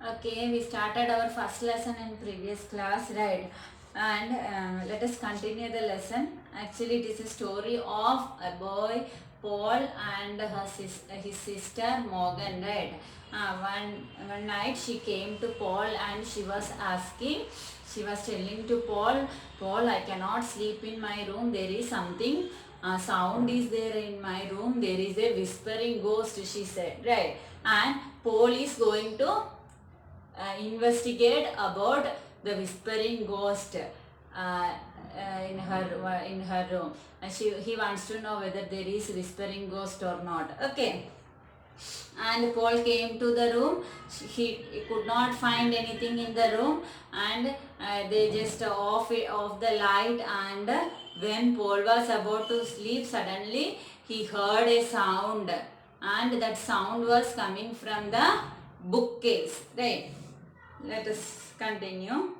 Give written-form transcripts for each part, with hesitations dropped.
Okay, we started our first lesson in previous class, right? And let us continue the lesson. Actually, it is a story of a boy, Paul, and his sister Morgan, right? One night she came to Paul and she was telling to Paul, I cannot sleep in my room. There is something, sound is there in my room. There is a whispering ghost, she said, right? And Paul is going to investigate about the whispering ghost in her room. He wants to know whether there is whispering ghost or not. Okay. And Paul came to the room. He could not find anything in the room, and they just off the light. And when Paul was about to sleep, suddenly he heard a sound, and that sound was coming from the bookcase. Right. Let us continue.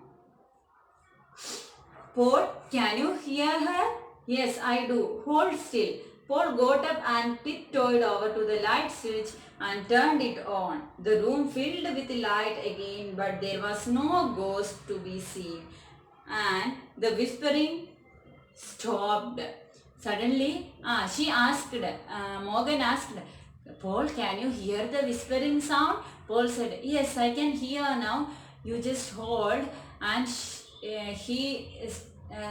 Paul, can you hear her? Yes, I do. Hold still. Paul got up and tiptoed over to the light switch and turned it on. The room filled with light again, but there was no ghost to be seen. And the whispering stopped. Suddenly, Morgan asked, Paul, can you hear the whispering sound? Paul said, yes, I can hear now. You just hold. And he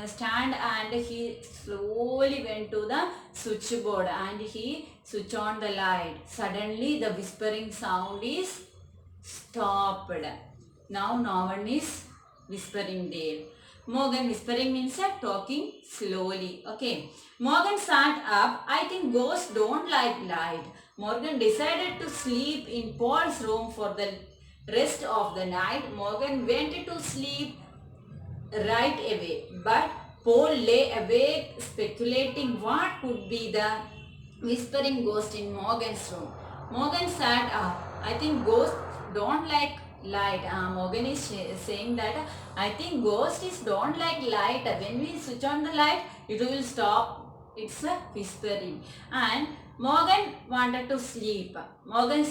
stand and he slowly went to the switchboard and he switched on the light. Suddenly, the whispering sound is stopped. Now, no one is whispering there. Morgan, whispering means talking slowly. Okay. Morgan sat up. I think ghosts don't like light. Morgan decided to sleep in Paul's room for the rest of the night. Morgan went to sleep right away. But Paul lay awake speculating what could be the whispering ghost in Morgan's room. Morgan sat up. I think ghosts don't like light. Morgan is saying that I think ghosts don't like light. When we switch on the light, it will stop. It's a whispering. And Morgan wanted to sleep. Morgan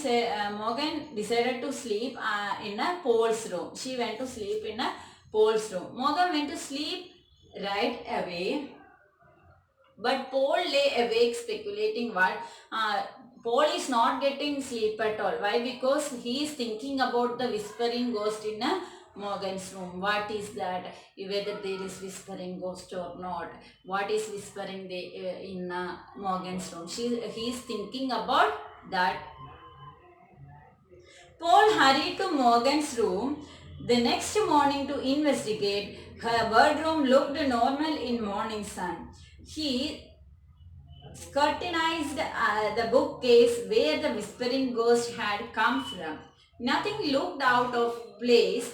decided to sleep in a Paul's room. She went to sleep in a Paul's room. Morgan went to sleep right away. But Paul lay awake speculating what Paul is not getting sleep at all. Why? Because he is thinking about the whispering ghost in Morgan's room. What is that? Whether there is whispering ghost or not. What is whispering in Morgan's room? He is thinking about that. Paul hurried to Morgan's room the next morning to investigate. Her bedroom looked normal in morning sun. He scrutinized the bookcase where the whispering ghost had come from. Nothing looked out of place.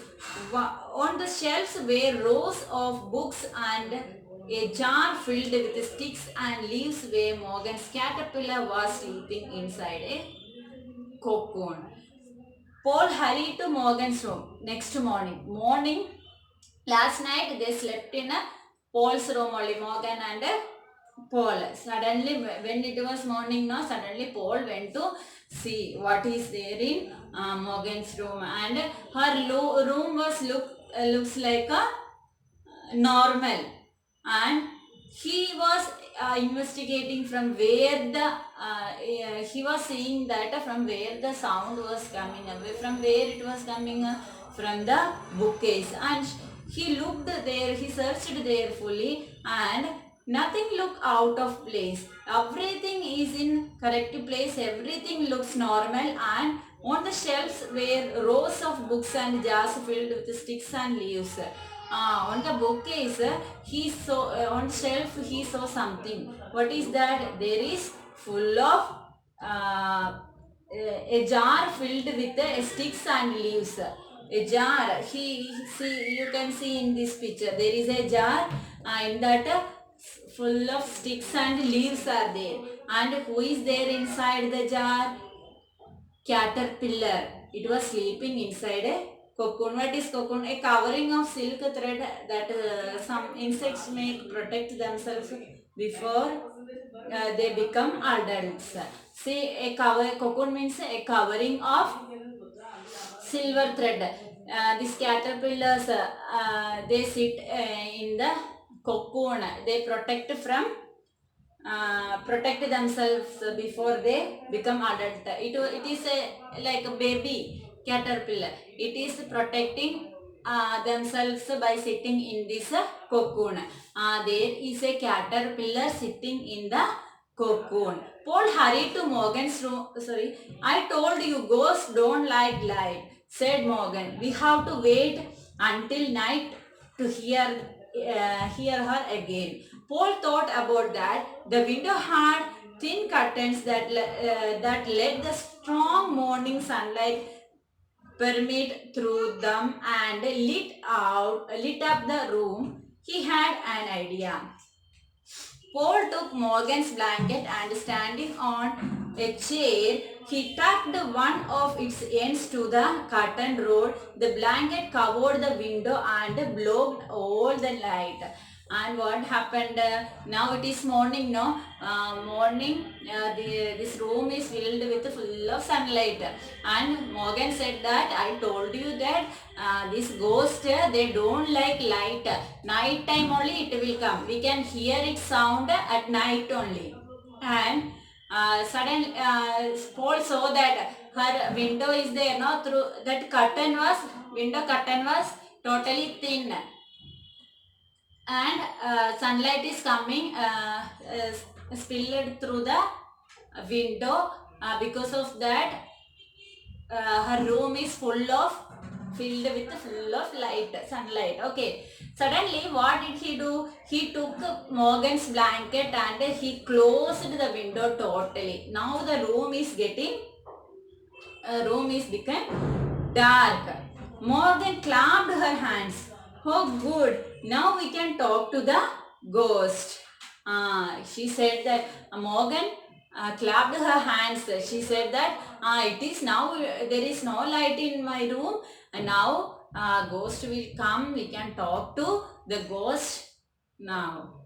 On the shelves were rows of books and a jar filled with sticks and leaves where Morgan's caterpillar was sleeping inside a cocoon. Paul hurried to Morgan's room next morning. Last night they slept in a Paul's room only, Morgan and Paul. Suddenly, when it was morning now, suddenly Paul went to see what is there in Morgan's room, and her room was looks like a normal, and he was investigating from where he was seeing that from where the sound was coming away, from where it was coming from the bookcase, and he looked there, he searched there fully, and nothing looked out of place. Everything is in correct place, everything looks normal, and on the shelves were rows of books and jars filled with sticks and leaves. On the bookcase, he saw on shelf he saw something. What is that? There is full of a jar filled with sticks and leaves. A jar. You can see in this picture. There is a jar, in that full of sticks and leaves are there. And who is there inside the jar? Caterpillar. It was sleeping inside a cocoon. What is cocoon? A covering of silk thread that some insects make protect themselves before they become adults. See, cocoon means a covering of silver thread. These caterpillars, they sit in the cocoon. They protect themselves before they become adult. It is like a baby caterpillar. It is protecting themselves by sitting in this cocoon. There is a caterpillar sitting in the cocoon. Paul hurried to Morgan's room. Sorry, I told you ghosts don't like light, said Morgan. We have to wait until night to hear her again. Paul thought about that. The window had thin curtains that let the strong morning sunlight permeate through them and lit up the room. He had an idea. Paul took Morgan's blanket and standing on a chair, he tucked one of its ends to the curtain rod. The blanket covered the window and blocked all the light. And what happened? Now it is morning, no? Morning, this room is filled with full of sunlight. And Morgan said that I told you that this ghost, they don't like light. Night time only it will come. We can hear its sound at night only. And suddenly Paul saw that her window is there, no? Through that window curtain was totally thin, and sunlight is coming spilled through the window. Because of that, her room is filled with full of light, sunlight. Okay, suddenly what did he do? He took Morgan's blanket and he closed the window totally. Now the room is become dark. Morgan clapped her hands. Oh good, now we can talk to the ghost. She said that Morgan clapped her hands. She said that it is now, there is no light in my room, and now ghost will come. We can talk to the ghost now.